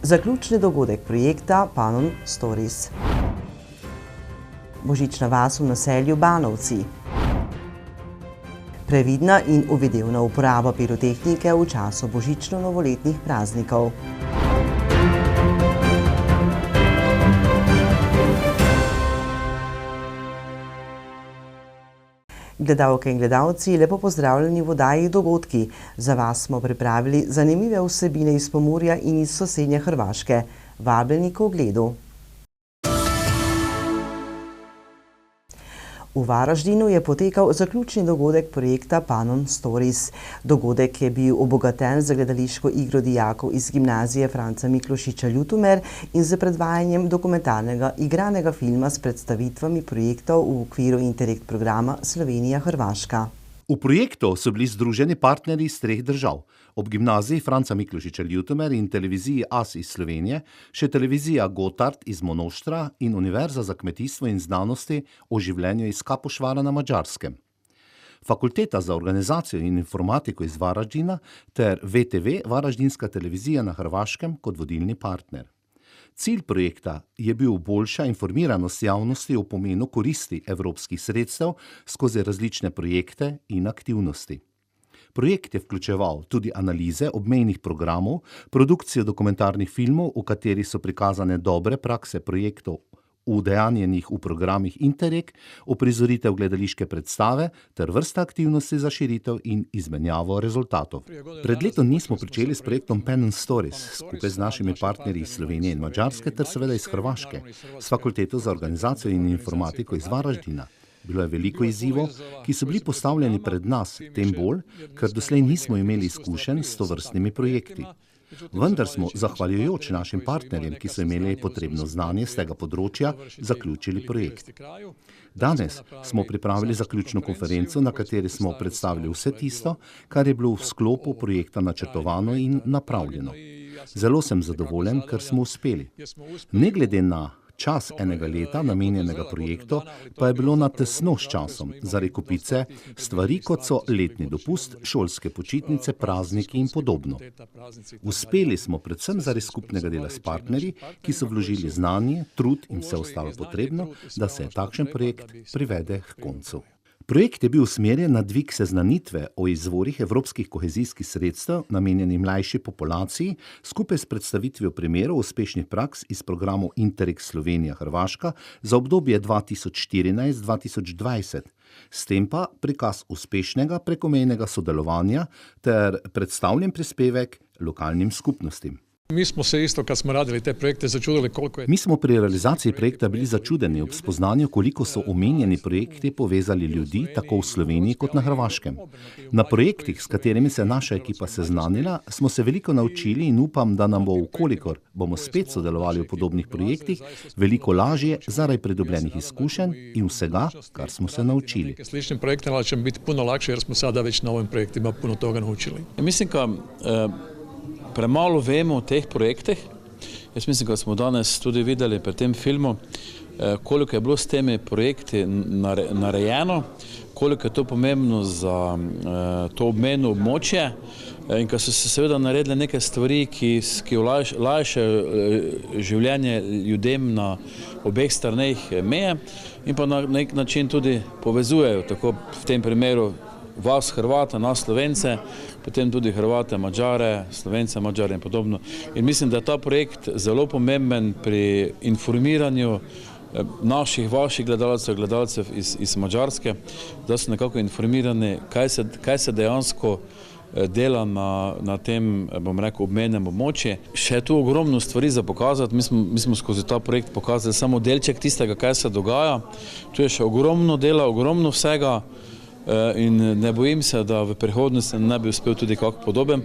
Zaključni dogodek projekta Pannon Stories. Božična vas v naselju Banovci. Previdna in uvidevna uporaba pirotehnike v času božično-novoletnih praznikov. Gledalke in gledalci, lepo pozdravljeni v oddaji Dogodki. Za vas smo pripravili zanimive vsebine iz Pomurja in iz sosednje Hrvaške. Vabljeni k ogledu. V Varaždinu je potekal zaključni dogodek projekta Pannon Stories. Dogodek je bil obogaten z gledališko igro dijakov iz gimnazije Franca Miklošiča Ljutomer in z predvajanjem dokumentarnega igranega filma s predstavitvami projektov v okviru Interreg programa Slovenija-Hrvaška. V projektu so bili združeni partnerji iz 3 držav. Ob gimnaziji Franca Miklošiča Ljutomer in televiziji AS iz Slovenije, še televizija Gotard iz Monoštra in Univerza za kmetijstvo in znanosti o življenju iz Kapošvara na Madžarskem. Fakulteta za organizacijo in informatiko iz Varaždina ter VTV, Varaždinska televizija na Hrvaškem, kot vodilni partner. Cilj projekta je bil boljša informiranost javnosti o pomenu koristi evropskih sredstev skozi različne projekte in aktivnosti. Projekt je vključeval tudi analize obmejnih programov, produkcijo dokumentarnih filmov, v katerih so prikazane dobre prakse projektov udejanjenih v programih Interreg, uprizoritev gledališke predstave ter vrsta aktivnosti za širitev in izmenjavo rezultatov. Pred letom dni smo pričeli s projektom Pannon Stories skupaj z našimi partnerji iz Slovenije in Madžarske ter seveda iz Hrvaške, s Fakulteto za organizacijo in informatiko iz Varaždina. Bilo je veliko izzivov, ki so bili postavljeni pred nas, tem bolj, ker doslej nismo imeli izkušenj s tovrstnimi projekti. Vendar smo, zahvaljujoč našim partnerjem, ki so imeli potrebno znanje z tega področja, zaključili projekt. Danes smo pripravili zaključno konferenco, na kateri smo predstavili vse tisto, kar je bilo v sklopu projekta načrtovano in napravljeno. Zelo sem zadovoljen, ker smo uspeli. Ne glede na čas enega leta, namenjenega projektu, pa je bilo na tesno s časom, zaradi kopice stvari, kot so letni dopust, šolske počitnice, prazniki in podobno. Uspeli smo predvsem zaradi skupnega dela s partnerji, ki so vložili znanje, trud in vse ostalo potrebno, da se takšen projekt privede k koncu. Projekt je bil usmerjen na dvig seznanitve o izvorih evropskih kohezijskih sredstev, namenjenih mlajši populaciji, skupaj s predstavitvijo primerov uspešnih praks iz programov Interreg Slovenija-Hrvaška za obdobje 2014-2020. S tem pa prikaz uspešnega prekomejnega sodelovanja ter predstavljen prispevek lokalnim skupnostim. Mi smo se isto, kad smo radili te projekte, začudili koliko je... Mi smo pri realizaciji projekta bili začudeni ob spoznanju, koliko so omenjeni projekti povezali ljudi tako v Sloveniji kot na Hrvaškem. Na projektih, s katerimi se je naša ekipa seznanila, smo se veliko naučili in upam, da nam bo, ukolikor bomo spet sodelovali v podobnih projektih, veliko lažje zaradi pridobljenih izkušenj in vsega, kar smo se naučili. Sličnim projektima će biti puno lakše jer smo sada već na ovim projektima puno toga naučili. Mislim, premalo vemo o teh projektih. Jaz mislim, da smo danes tudi videli pri tem filmu, koliko je bilo s temi projekti narejeno, koliko je to pomembno za to obmejno območje in ko so se seveda naredile neke stvari, ki olajšajo življenje ljudem na obeh straneh meje in pa na nek način tudi povezujejo, tako v tem primeru vas Hrvata, nas Slovence, potem tudi Hrvate, Mađare, Slovence, Mađare in podobno. In mislim, da je ta projekt zelo pomemben pri informiranju naših, vaših gledalcev iz Mađarske, da so nekako informirani, kaj se dejansko dela na tem, bom rekel, obmejnem območju. Še je tu ogromno stvari za pokazati. Mi smo skozi ta projekt pokazali samo delček tistega, kaj se dogaja. Tu je še ogromno dela, ogromno vsega. In ne bojim se, da v prihodnosti ne bi uspel tudi kak podoben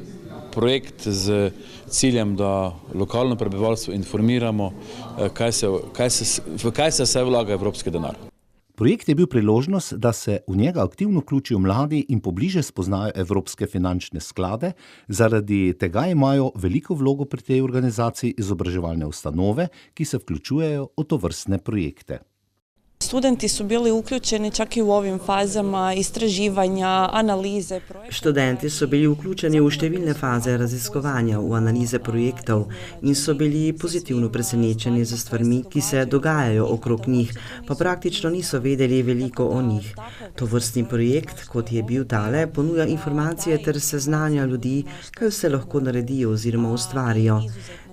projekt z ciljem, da lokalno prebivalstvo informiramo, v kaj se vse vlaga evropski denar. Projekt je bil priložnost, da se v njega aktivno vključijo mladi in pobliže spoznajo evropske finančne sklade, zaradi tega imajo veliko vlogo pri tej organizaciji izobraževalne ustanove, ki se vključujejo v tovrstne projekte. Studenti su bili uključeni čak i u ovim fazama istraživanja, analize projekta. Študenti so bili vključeni v številne faze raziskovanja, v analize projektov in so bili pozitivno presenečeni za stvarmi, ki se dogajajo okrog njih, pa praktično niso vedeli veliko o njih. Tovrstni projekt, kot je bil tale, ponuja informacije ter seznanja ljudi, kaj vse lahko naredijo oziroma ustvarijo.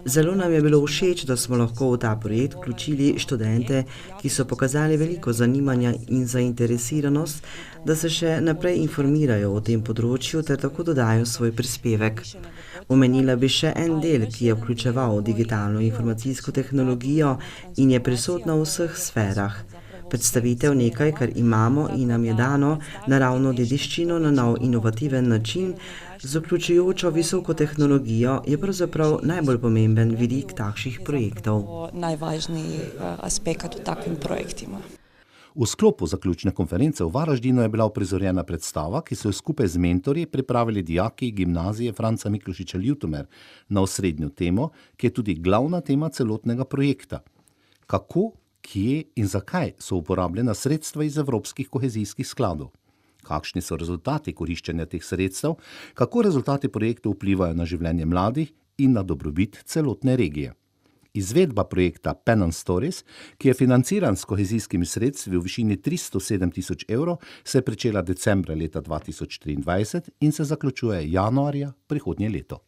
Zelo nam je bilo všeč, da smo lahko v ta projekt vključili študente, ki so pokazali veliko zanimanja in zainteresiranost, da se še naprej informirajo o tem področju ter tako dodajo svoj prispevek. Omenila bi še en del, ki je vključeval digitalno informacijsko tehnologijo in je prisotna v vseh sferah. Predstavitev nekaj, kar imamo in nam je dano, naravno dediščino na nov inovativen način, z vključujočo visoko tehnologijo, je pravzaprav najbolj pomemben vidik takšnih projektov. Najvažniji aspekt v takvim projektima. V sklopu zaključne konference v Varaždinu je bila uprizorjena predstava, ki so jo skupaj z mentorji pripravili dijaki gimnazije Franca Miklošiča Ljutomer na osrednjo temo, ki je tudi glavna tema celotnega projekta. Kako, kje in zakaj so uporabljena sredstva iz evropskih kohezijskih skladov? Kakšni so rezultati koriščenja teh sredstev, kako rezultati projektov vplivajo na življenje mladih in na dobrobit celotne regije. Izvedba projekta Pen and Stories, ki je financiran s kohezijskimi sredstvi v višini 307 000 evrov, se je pričela decembra leta 2023 in se zaključuje januarja prihodnje leto.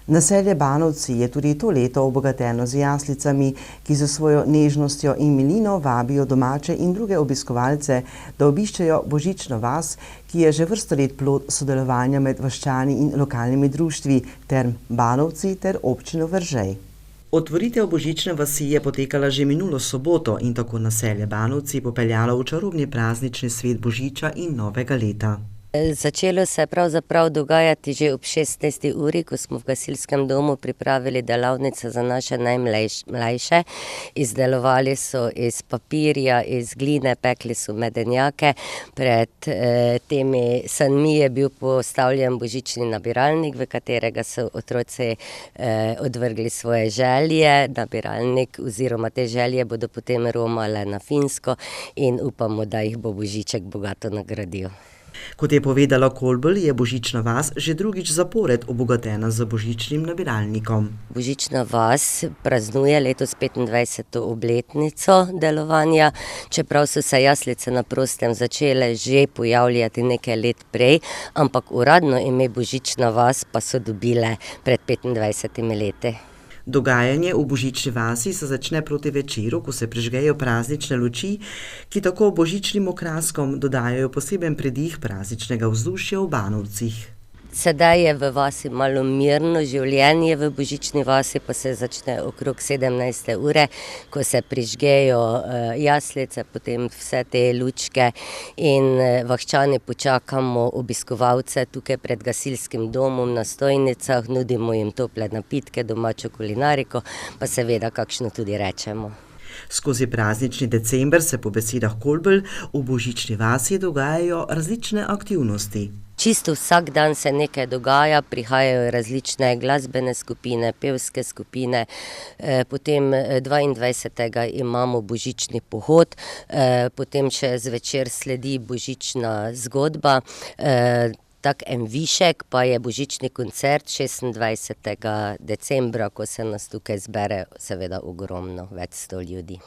Naselje Banovci je tudi to leto obogateno z jaslicami, ki za svojo nežnostjo in milino vabijo domače in druge obiskovalce, da obiščejo Božično vas, ki je že vrsto let plod sodelovanja med vaščani in lokalnimi društvi ter Banovci ter občino Veržej. Otvoritev Božične vasi je potekala že minulo soboto in tako naselje Banovci popeljalo v čarobni praznični svet Božiča in novega leta. Začelo se je pravzaprav dogajati že ob 16. uri, ko smo v gasilskem domu pripravili delavnice za naše najmlajše. Izdelovali so iz papirja, iz gline, pekli so medenjake. Pred temi sanmi je bil postavljen božični nabiralnik, v katerega so otroci odvrgli svoje želje. Nabiralnik oziroma te želje bodo potem romale na Finsko in upamo, da jih bo Božiček bogato nagradil. Kot je povedala Kolbl, je Božična vas že drugič zapored obogatena z božičnim nabiralnikom. Božična vas praznuje letos 25. obletnico delovanja, čeprav so se jaslice na prostem začele že pojavljati nekaj let prej, ampak uradno ime Božična vas pa so dobile pred 25 leti. Dogajanje v Božični vasi se začne proti večeru, ko se prižgejo praznične luči, ki tako božičnim okraskom dodajajo poseben pridih prazničnega vzdušja v Banovcih. Sedaj je v vasi malo mirno življenje, v Božični vasi pa se začne okrog 17. ure, ko se prižgejo jaslice, potem vse te lučke in vaščani počakamo obiskovalce tukaj pred gasilskim domom na stojnicah, nudimo jim tople napitke, domačo kulinariko, pa seveda kakšno tudi rečemo. Skozi praznični december se po besedah Kolbl v Božični vasi dogajajo različne aktivnosti. Čisto vsak dan se nekaj dogaja, prihajajo različne glasbene skupine, pevske skupine, potem 22. imamo božični pohod, potem še zvečer sledi božična zgodba, tak en višek pa je božični koncert 26. decembra, ko se nas tukaj zbere seveda ogromno, več 100 ljudi.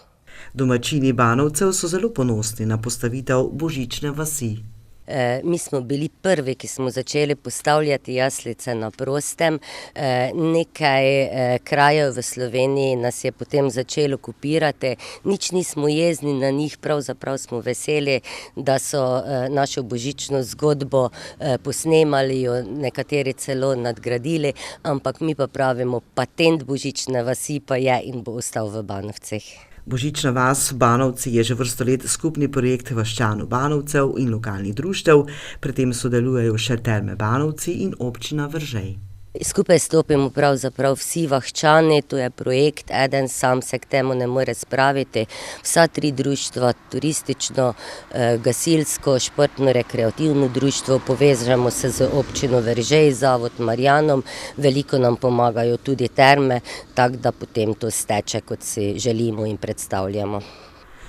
Domačini Banovcev so zelo ponosni na postavitev Božične vasi. Mi smo bili prvi, ki smo začeli postavljati jaslice na prostem. Nekaj krajev v Sloveniji nas je potem začelo kopirati. Nič nismo jezni na njih, pravzaprav smo veseli, da so našo božično zgodbo posnemali, jo nekateri celo nadgradili, ampak mi pa pravimo, patent Božične vasi pa je in bo ostal v Banovcih. Božična vas v Banovci je že vrsto let skupni projekt vaščanov Banovcev in lokalnih društev, pri tem sodelujejo še Terme Banovci in občina Veržej. Skupaj stopimo pravzaprav vsi Vahčani, to je projekt, eden sam se k temu ne more spraviti. Vsa 3 društva, turistično, gasilsko, športno-rekreativno društvo, povežemo se z občino Veržej, Zavod Marjanom, veliko nam pomagajo tudi terme, tako da potem to steče, kot si želimo in predstavljamo.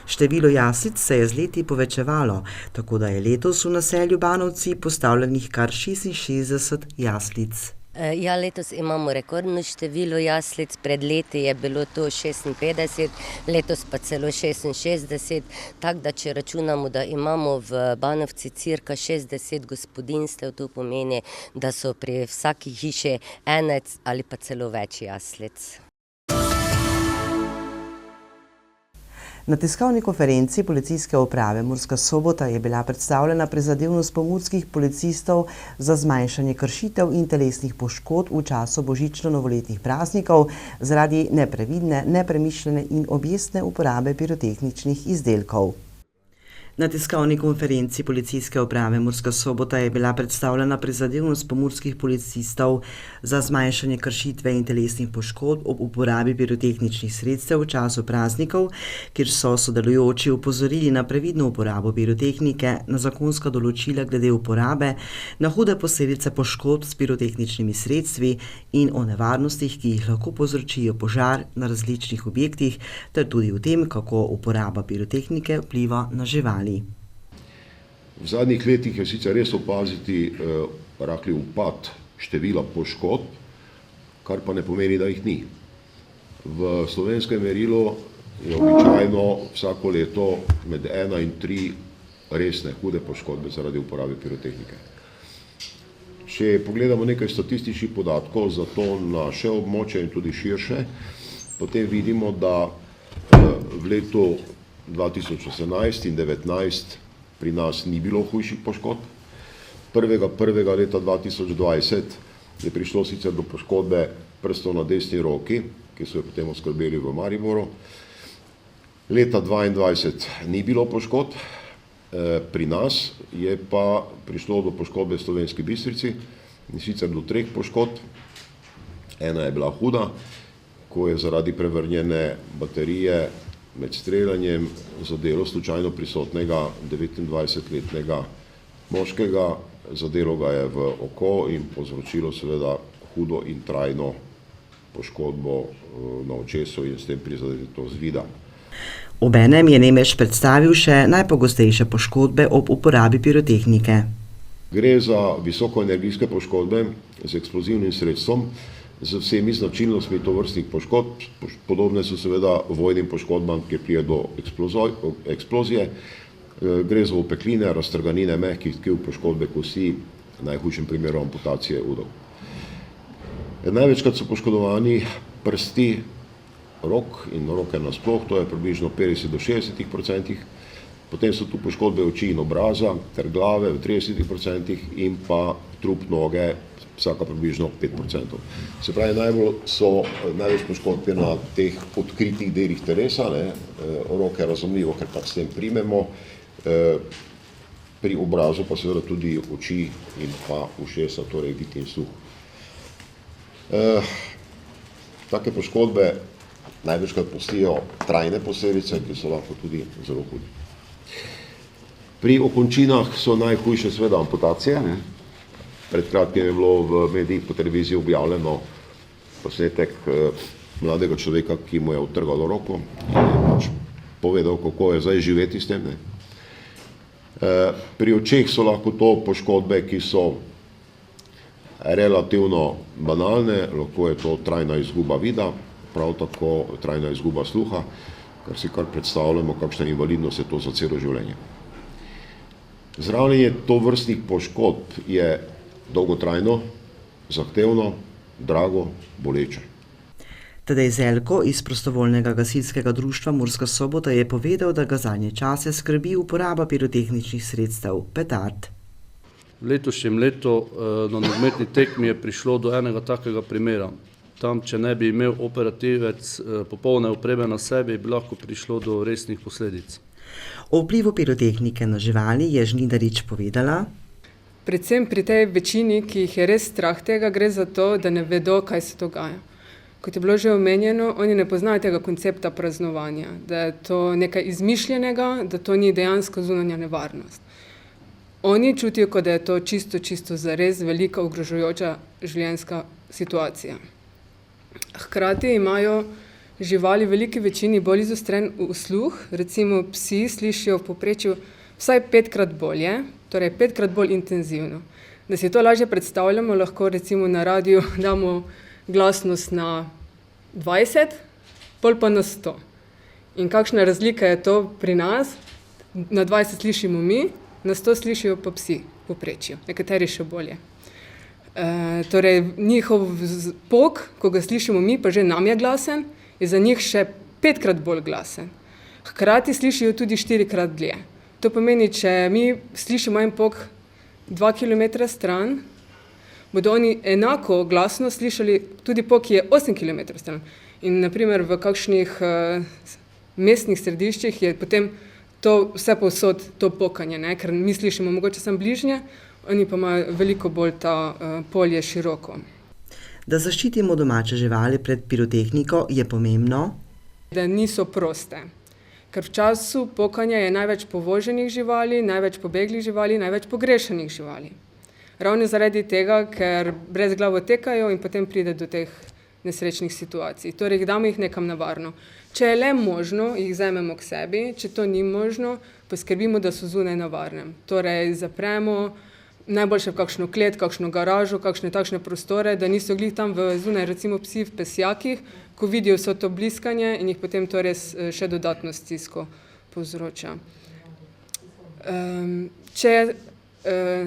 Število jaslic se je z leti povečevalo, tako da je letos v naselju Banovci postavljenih kar 66 jaslic. Ja, letos imamo rekordno število jaslic, pred leti je bilo to 56, letos pa celo 66, tako da če računamo, da imamo v Banovci cirka 60 gospodinjstev, to pomeni, da so pri vsaki hiši enec ali pa celo več jaslic. Na tiskovni konferenci Policijske uprave Murska Sobota je bila predstavljena prizadevnost pomurskih policistov za zmanjšanje kršitev in telesnih poškodb v času božično-novoletnih praznikov zaradi neprevidne, nepremišljene in objestne uporabe pirotehničnih izdelkov. Na tiskovni konferenci Policijske uprave Murska Sobota je bila predstavljena prizadevnost pomurskih policistov za zmanjšanje kršitve in telesnih poškodb ob uporabi pirotehničnih sredstev v času praznikov, kjer so sodelujoči opozorili na previdno uporabo pirotehnike, na zakonska določila glede uporabe, na hude posledice poškodb s pirotehničnimi sredstvi in o nevarnostih, ki jih lahko povzročijo požar na različnih objektih, ter tudi o tem, kako uporaba pirotehnike vpliva na živali. V zadnjih letih je sicer res opaziti rahli upad števila poškodb, kar pa ne pomeni, da jih ni. V slovenskem merilu je običajno vsako leto med 1 in 3 resne, hude poškodbe zaradi uporabe pirotehnike. Če pogledamo nekaj statističnih podatkov za to naše območje in tudi širše, potem vidimo, da v letu 2018 in 2019 pri nas ni bilo hujših poškodb. 1. leta 2020 je prišlo sicer do poškodbe prstov na desni roki, ki so jo potem oskrbeli v Mariboru. Leta 2022 ni bilo poškodb, pri nas je pa prišlo do poškodbe v Slovenski Bistrici, in sicer do 3 poškodb. Ena je bila huda, ko je zaradi prevrnjene baterije med streljanjem zadelo slučajno prisotnega 29-letnega moškega, zadelo ga je v oko in povzročilo seveda hudo in trajno poškodbo na očesu in s tem prizadetost vida. Obenem je Nemeš predstavil še najpogostejše poškodbe ob uporabi pirotehnike. Gre za visokoenergijske poškodbe z eksplozivnim sredstvom, z vsemi značilnostmi tovrstnih poškodb. Podobne so seveda vojnim poškodbam, kjer pride do eksplozije. Gre za opekline, raztrganine mehkih tkiv, poškodbe kosti, v najhujšem primeru amputacije udov. Največkrat so poškodovani prsti rok in roke nasploh, to je približno 50 do 60%. Potem so tu poškodbe oči in obraza ter glave v 30% in pa trup noge, vsaka približno 5%. Se pravi, največ poškodb je na teh odkritih delih telesa, roke razumljivo, ker tak s tem primemo, pri obrazu pa seveda tudi oči in pa ušesa, torej vid in sluh. Take poškodbe največkrat pustijo trajne posledice, ki so lahko tudi zelo hudi. Pri okončinah so najhujše seveda amputacije. Pred kratkim je bilo v medijih po televiziji objavljeno posnetek mladega človeka, ki mu je odtrgalo roko in je pač povedal, kako je zdaj živeti s tem. Pri očeh so lahko to poškodbe, ki so relativno banalne, lahko je to trajna izguba vida, prav tako trajna izguba sluha, kar si kar predstavljamo, kakšna invalidnost je to za celo življenje. Zdravljenje tovrstnih poškodb je dolgotrajno, zahtevno, drago, boleče. Tadej Zelko iz prostovoljnega gasilskega društva Murska Sobota je povedal, da ga zadnje čase skrbi uporaba pirotehničnih sredstev petard. V letošnjem letu na nogometni tekmi je prišlo do enega takega primera. Tam, če ne bi imel operativec popolne opreme na sebi, bi lahko prišlo do resnih posledic. O vplivu pirotehnike na živali je Žnidarič povedala: predvsem pri tej večini, ki jih je res strah tega, gre za to, da ne vedo, kaj se dogaja. Kot je bilo že omenjeno, oni ne poznajo tega koncepta praznovanja, da je to nekaj izmišljenega, da to ni dejansko zunanja nevarnost. Oni čutijo, kot da je to čisto zares velika ogrožajoča življenjska situacija. Hkrati imajo živali v veliki večini bolj izostren sluh, recimo psi slišijo v povprečju vsaj 5-krat bolje, torej 5-krat bolj intenzivno. Da si to lažje predstavljamo, lahko recimo na radiju damo glasnost na 20, pol pa na 100. In kakšna razlika je to pri nas? Na 20 slišimo mi, na 100 slišijo pa psi v povprečju, nekateri še bolje. Torej, njihov pok, ko ga slišimo mi, pa že nam je glasen, je za njih še 5-krat bolj glasen. Hkrati slišijo tudi 4-krat dlje. To pomeni, če mi slišimo en pok 2 km stran, bodo oni enako glasno slišali tudi pok, ki je 8 km stran. In naprimer v kakšnih mestnih središčih je potem to vse povsod to pokanje, ne? Ker mi slišimo mogoče samo bližnje, oni pa imajo veliko bolj ta polje široko. Da zaščitimo domače živali pred pirotehniko, je pomembno, da niso proste. Ker v času pokanja je največ povoženih živali, največ pobeglih živali, največ pogrešanih živali. Ravno zaradi tega, ker brezglavo tekajo in potem pride do teh nesrečnih situacij. Torej, damo jih nekam na varno. Če je le možno, jih vzamemo k sebi, če to ni možno, poskrbimo, da so zunaj na varnem. Torej, zapremo najboljše v kakšno klet, kakšno garažo, kakšne takšne prostore, da niso glih tam zunaj, recimo psi v pesjakih, ko vidijo vso to bliskanje in jih potem to res še dodatno stisko povzroča. Če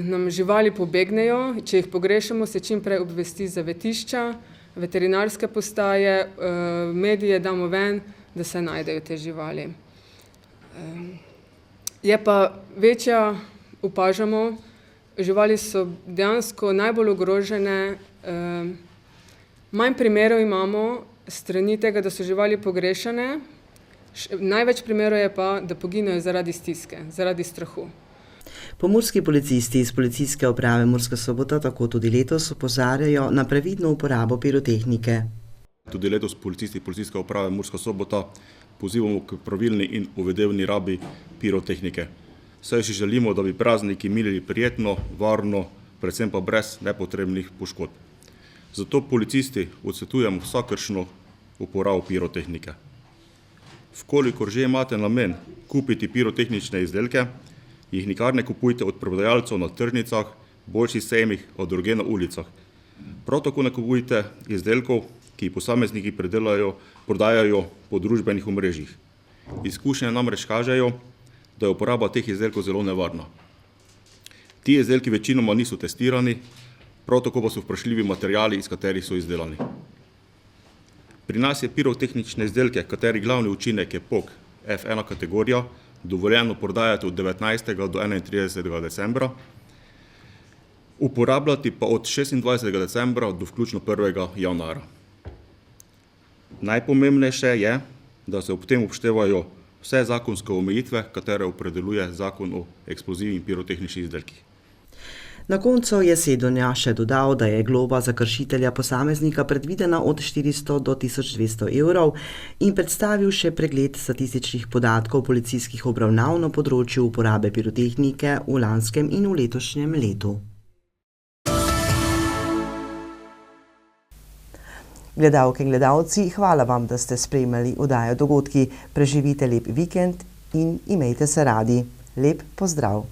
nam živali pobegnejo, če jih pogrešamo, se čim prej obvesti zavetišča, veterinarske postaje, medije damo ven, da se najdejo te živali. Je pa večja, opažamo, živali so dejansko najbolj ogrožene, manj primerov imamo strani tega, da so živali pogrešane, največ primerov je pa, da poginejo zaradi stiske, zaradi strahu. Pomurski policisti iz Policijske uprave Murska Sobota tako tudi letos opozarjajo na previdno uporabo pirotehnike. Tudi letos policisti Policijske uprave Murska Sobota pozivamo k pravilni in uvedevni rabi pirotehnike. Saj si želimo, da bi prazniki minili prijetno, varno, predvsem pa brez nepotrebnih poškodb. Zato policisti odsvetujemo vsakršno uporabo pirotehnike. Vkolikor že imate namen kupiti pirotehnične izdelke, jih nikar ne kupujte od prodajalcev na tržnicah, boljših sejmih, od drugje na ulicah. Prav tako ne kupujte izdelkov, ki posamezniki prodajajo po družbenih omrežjih. Izkušnje namreč kažejo, da je uporaba teh izdelkov zelo nevarna. Ti izdelki večinoma niso testirani, prav tako pa so vprašljivi materiali, iz katerih so izdelani. Pri nas je pirotehnične izdelke, katerih glavni učinek je pok F1 kategorija, dovoljeno prodajati od 19. do 31. decembra, uporabljati pa od 26. decembra do vključno 1. januara. Najpomembnejše je, da se ob tem upoštevajo vse zakonske omejitve, katere opredeljuje Zakon o eksplozivih in pirotehničnih izdelkih. Na koncu je Sedonja še dodal, da je globa za kršitelja posameznika predvidena od 400 do 1200 evrov in predstavil še pregled statističnih podatkov policijskih obravnav na področju uporabe pirotehnike v lanskem in v letošnjem letu. Gledalke in gledalci, hvala vam, da ste spremljali oddajo Dogodki. Preživite lep vikend in imejte se radi. Lep pozdrav!